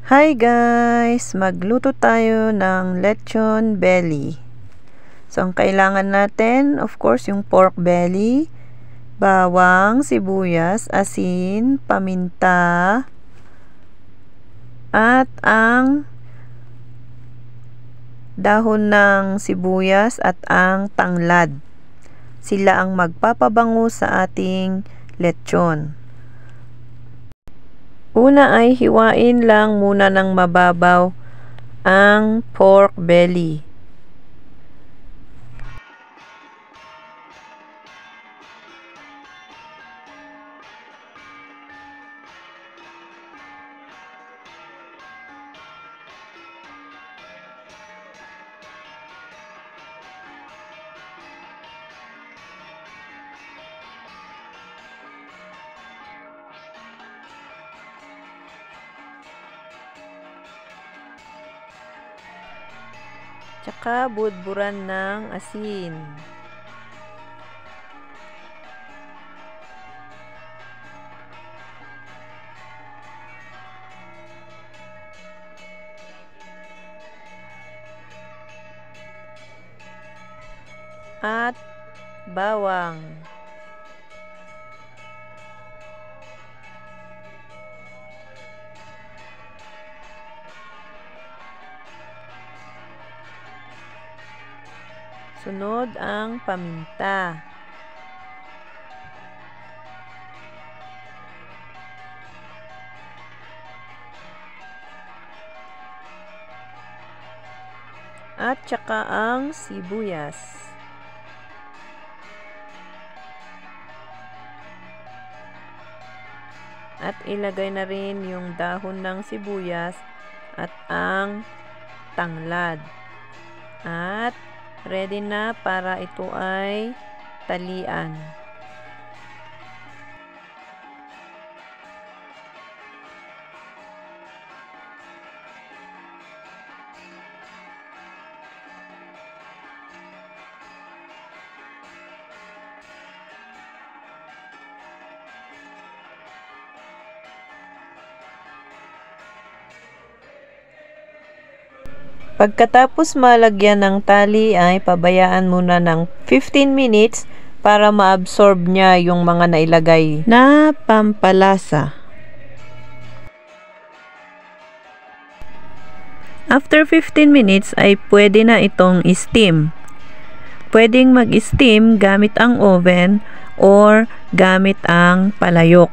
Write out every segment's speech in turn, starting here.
Hi guys! Magluto tayo ng lechon belly. So, ang kailangan natin, of course, yung pork belly, bawang, sibuyas, asin, paminta, at ang dahon ng sibuyas at ang tanglad. Sila ang magpapabango sa ating lechon. Una ay hiwain lang muna ng mababaw ang pork belly. Tsaka budburan ng asin. At bawang. Sunod ang paminta. At saka ang sibuyas. At ilagay na rin yung dahon ng sibuyas at ang tanglad. At ready na para ito ay talian. Pagkatapos malagyan ng tali ay pabayaan muna ng 15 minutes para ma-absorb niya yung mga nailagay na pampalasa. After 15 minutes ay pwede na itong i-steam. Pwedeng mag-steam gamit ang oven or gamit ang palayok.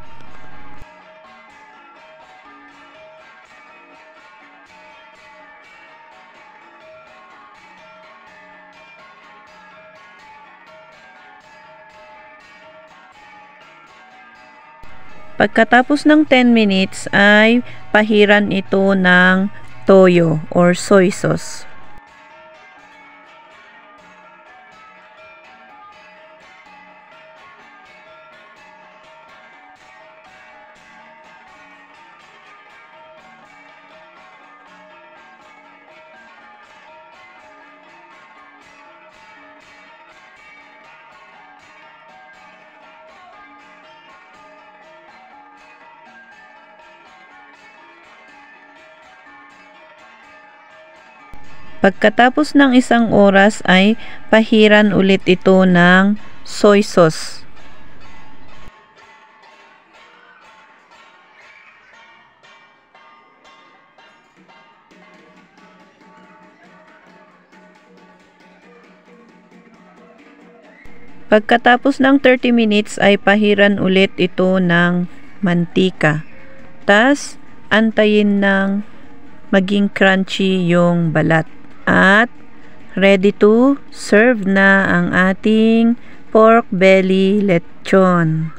Pagkatapos ng 10 minutes ay pahiran ito ng toyo or soy sauce. Pagkatapos ng 1 oras ay pahiran ulit ito ng soy sauce. Pagkatapos ng 30 minutes ay pahiran ulit ito ng mantika. Tas antayin ng maging crunchy yung balat. At ready to serve na ang ating pork belly lechon.